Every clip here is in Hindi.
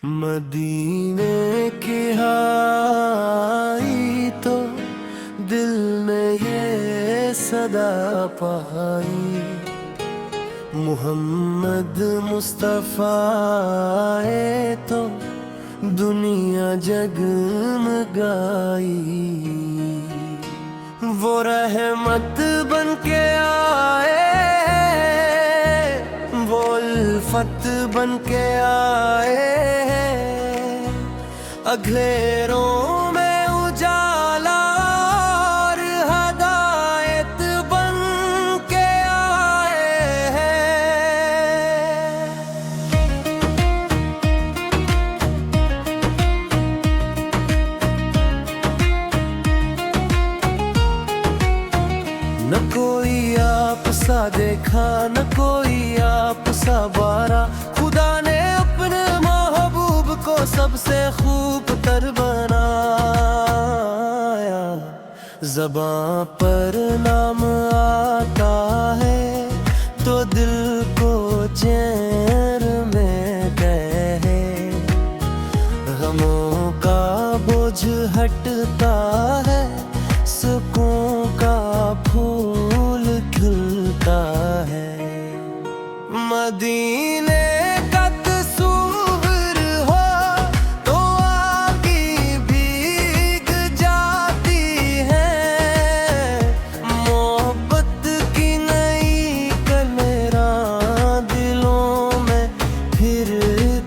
मदीने की आई तो दिल में ये सदा पाई, मोहम्मद मुस्तफा आए तो दुनिया जगमगाई। वो रहमत बन के आए, वो उल्फत बन के आए, अँधेरों में उजाला और हदायत बन के आए हैं। न कोई आप सा देखा, न कोई आप सा बारा, खुदा ने अपने महबूब को सबसे खूब तर बनाया। ज़बां पर नाम आता है तो दिल को चैन में कहे, गमों का बोझ हटता है, सुकून का फूल खिलता है। मदीने का तस्वीर हो तो आगे भीग जाती है, मोहब्बत की नई कलरां दिलों में फिर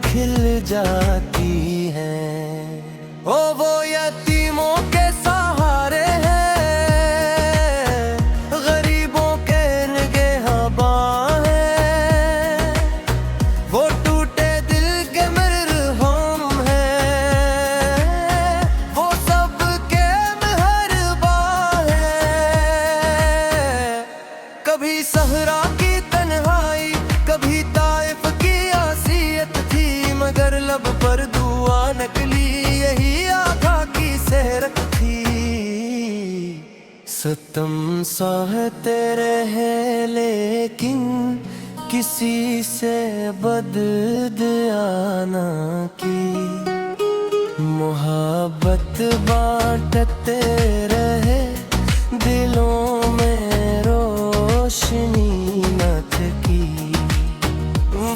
खिल जाती है। ओ वो यतीमों के सहारे हैं, गरीबों के निगहबां हैं, वो टूटे दिल के मरहम हैं, वो सबके मेहरबान हैं। कभी सहरा की तन्हाई, कभी ताइफ की आसियत थी, मगर लब पर दुआ नकली यही आका की सेहरत थी। सितम सहते रहे लेकिन किसी से बददुआना की, मोहब्बत बांटते रहे, दिलों में रोशनी न थकी।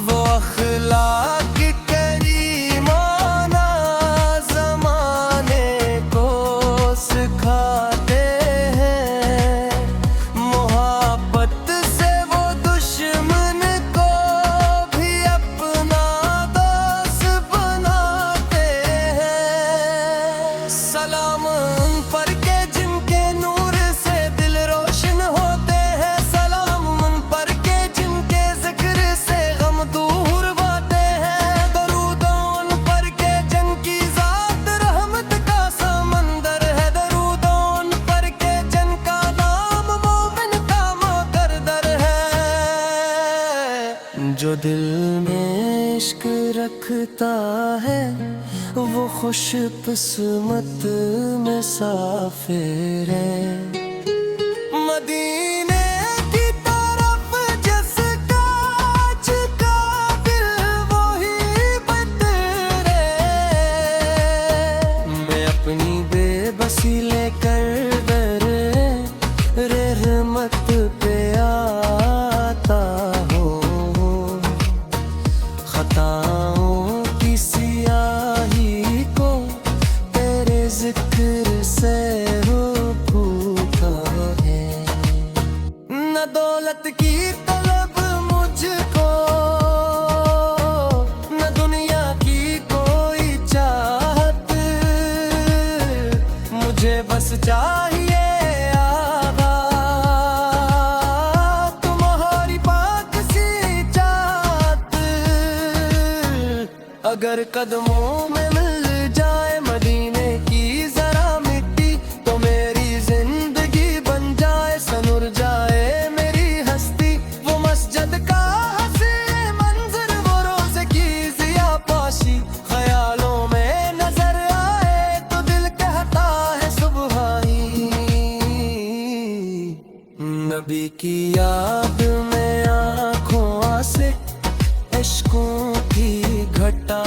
वो अखलाक करीमाना ज़माने को सिखाते हैं, मोहब्बत से वो दुश्मन को भी अपना दोस्त बनाते हैं। सलाम उन पर के जिनके नूर से दिल रोशन होते हैं, सलाम उन पर के जिनके जिक्र से गम दूर बाते हैं, दरूद उन पर के जिनकी ज़ात रहमत का समंदर है, दरूद उन पर के जिनका नाम मोमिन का मुकद्दर है। जो दिल में इश्क रखता है वो खुश किस्मत में साफिर है। मदीने की तरफ जिसका झुका दिल वही बदरे, मैं अपनी बेबसी लेकर दरे रहमत पे आता हूँ। खताओं की सियाही को तेरे जिक्र से हो भूखा है। न दौलत की तलब मुझको, न दुनिया की कोई चाहत, मुझे बस चाहिए आगा तुम्हारी पाक सी चाहत। अगर कदमों में मिल जाए मदीने की जरा मिट्टी, तो मेरी जिंदगी बन जाए, सनुर जाए मेरी हस्ती। वो मस्जिद का हसी मंजर, वो रोज़े की ज़िया पाशी, ख्यालों में नजर आए तो दिल कहता है सुबहानी। नबी की याद में आँखों से इश्कों की घटा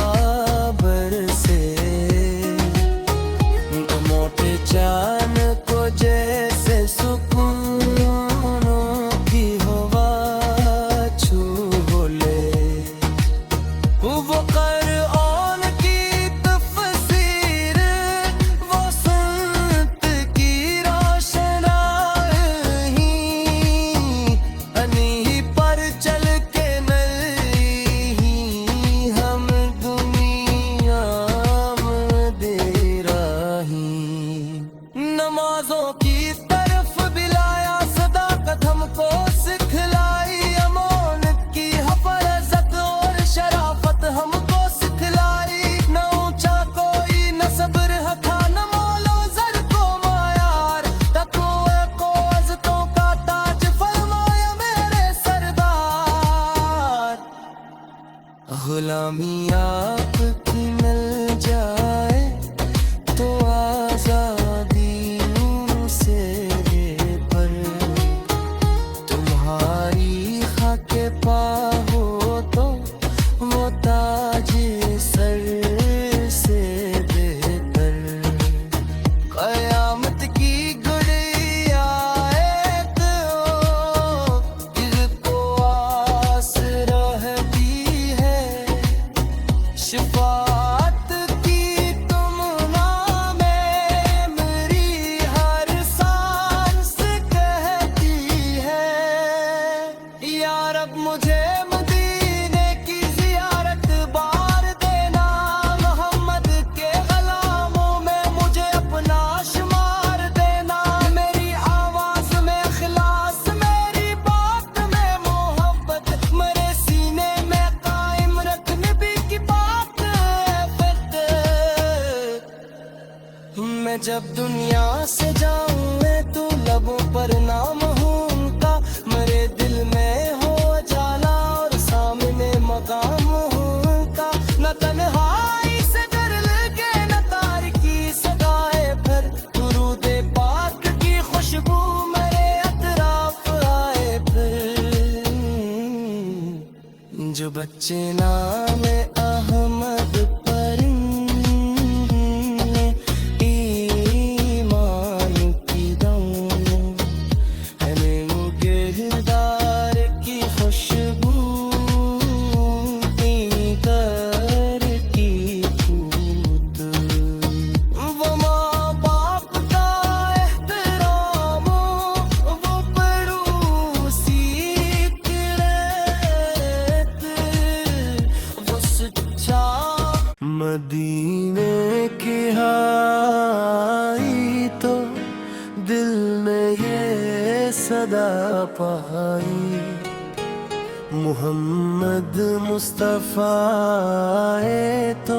मैं जब दुनिया से जाऊं मैं तो लबों पर नाम हूँ उनका, मेरे दिल में हो जाला और सामने मकाम हूँ उनका। न तन्हाई से डर लगे न तारकी से गाए फिर, दुरूदे पाक की खुशबू मेरे अतराफ आए फिर। जो बच्चे नाम अहमद मदीने की आई तो दिल में ये सदा पाई, मोहम्मद मुस्तफा आए तो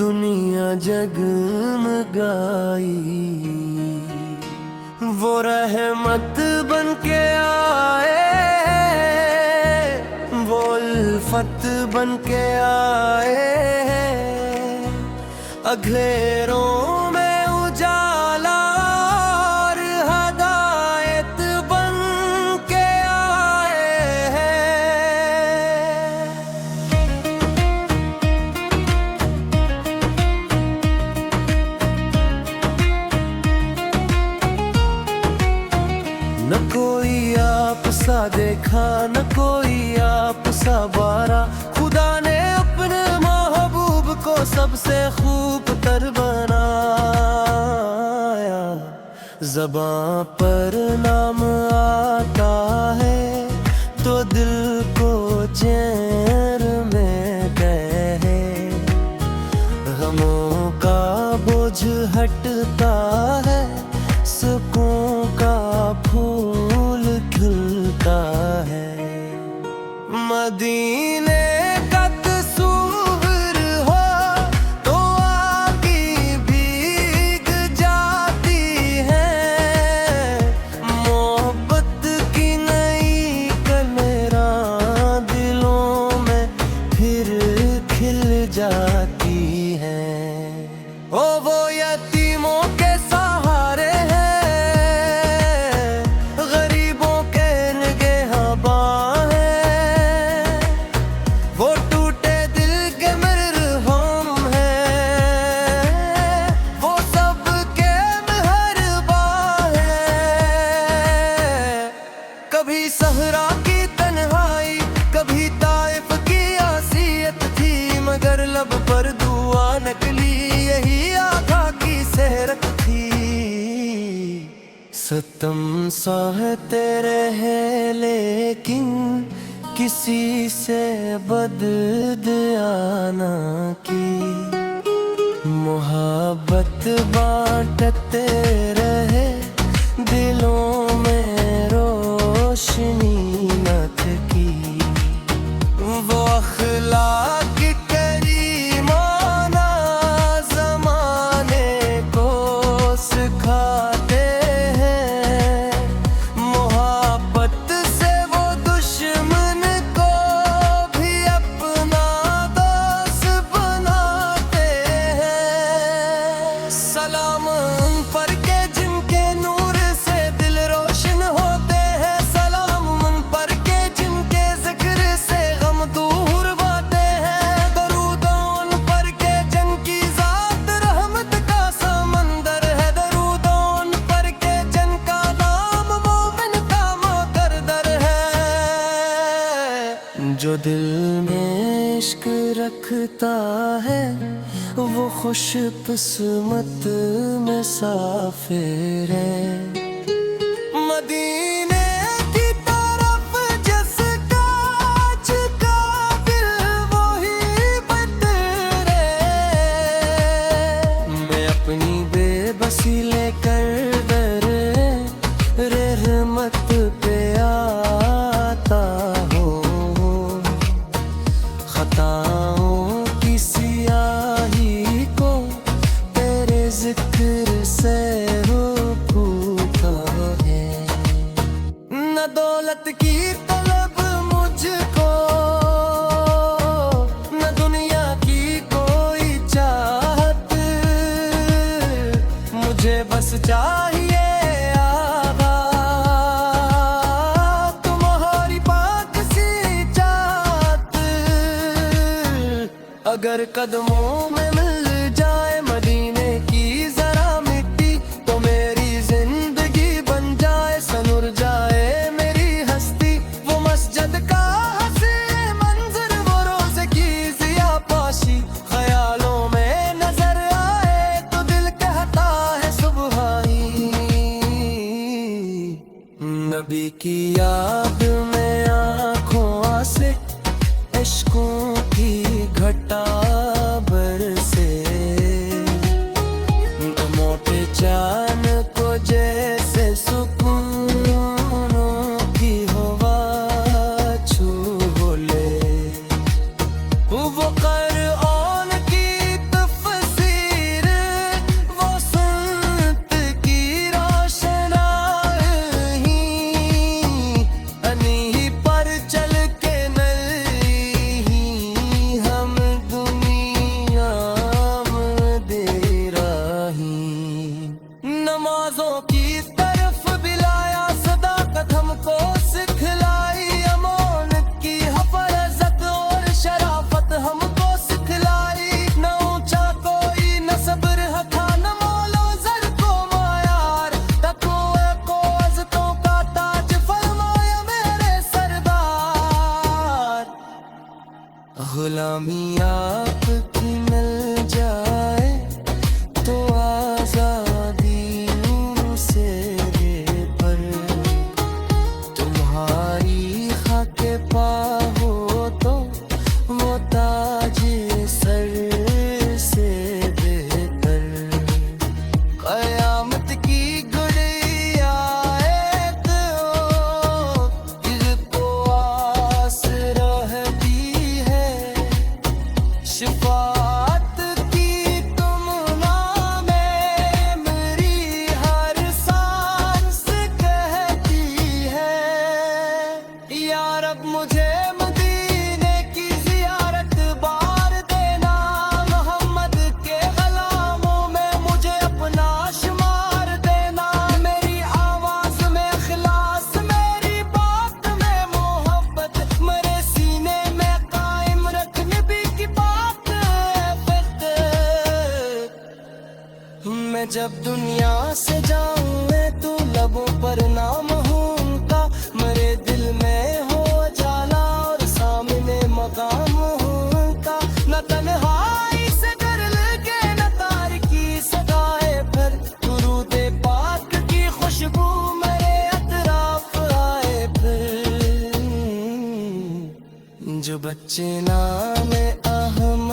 दुनिया जगमगाई। वो रहमत बन के आए, वो उल्फत बन के आए, अँधेरों में उजाला और हदायत बन के आए हैं। न कोई आप सा देखा न कोई आप सा बारा, खुदा ने अपने महबूब को सबसे खूब तर बनाया। ज़बां पर नाम आता है तो दिल को चैन में कहे, गमों का बोझ हटता है, सुकून का फूल खिलता है। मदीने का तस्वीर हो तो आँखें भीग जाती है, मोहब्बत की नई कलरां दिलों में फिर खिल जाती है। ओ वो यतीमों के सहारे हैं, गरीबों के निगहबां हैं, वो टूटे दिल के मरहम हैं, वो सबके मेहरबान हैं। कभी सहरा की तन्हाई कभी ताइफ की आसियत थी, मगर लब पर दुआ नकली यही आका की सेहरत थी। सितम सहते रहे लेकिन किसी से बददुआना की, मोहब्बत बांटते रहे दिलों में रोशनी न थकी। वो अखलाक करीमाना ज़माने को सिखाते हैं, मोहब्बत से वो दुश्मन को भी अपना दोस्त बनाते हैं। सलाम उन पर के जिनके नूर से दिल रोशन होते हैं, सलाम उन पर के जिनके जिक्र से गम दूर बाते हैं, दरूद उन पर के जिनकी जात रहमत का समंदर है, दरूद उन पर के जिनका नाम मोमिन का मुकद्दर है। जो दिल में इश्क रखता है वो खुश किस्मत में साफिर है। मदीने की तरफ जिसका झुका दिल वही बदरे, मैं अपनी बेबसी लेकर दर रहमत पे आता हूँ, खताओं की सियाही को तेरे जिक्र चाहिए आगा, तुम्हारी पाक सी चाहत अगर कदमों में मिल जाए मदीने की जरा मिट्टी, तो मेरी जिंदगी बन जाए, सनुर जाए मेरी हस्ती। वो मस्जिद का हंसी मंजर, वो रोज की जिया पाशी, ख्यालों में नजर आए तो दिल कहता है सुबहानी। नबी की याद में आँखों से इश्कों की घटा बरसे, मोटे चांद को जैसे सुकूनों की हवा छू ले। वो क़ुरआन की तफ़सीर, वो सुन्नत की रोशनाई, अनी पर चल के नहीं हम दुनिया में दे रही। नमाजों की तरफ बिलाया सदाकत हमको सिखलाई, अमानत की हफाजत और शराफत हमको सिखलाई। न ऊंचा कोई न सब्र था, न मौलो ज़र को मायार, तक़वा को अज़्ज़तों का ताज फरमाया मेरे सरदार। गुलामी आपकी मिल जाए तो आजादी से पर, तुम्हारी खाके पा हो तो वो ताज सर से बेहतर। क़यामत की गुड़िया एक हो, इसको आस रहती है, शिफाअत की तुम नामे मेरी हर सांस कहती है। या रब मुझे मदीने की ज़ियारत बार देना, मोहम्मद के ग़ुलामों में मुझे अपना शुमार देना। मेरी आवाज़ में इख़लास, मेरी बात में मोहब्बत, मेरे सीने में कायम रख नबी की बात फ़िक़्ह। मैं जब दुनिया से जाऊँ तो लबों पर नाम हूँ उनका, मेरे दिल में हो जाला और सामने मकाम हूँ उनका। न तन्हाई से डर लगे न तारकी सदाए फिर, दुरूद पाक की खुशबू मेरे अतराफ आए फिर। जो बच्चे नाम अहमद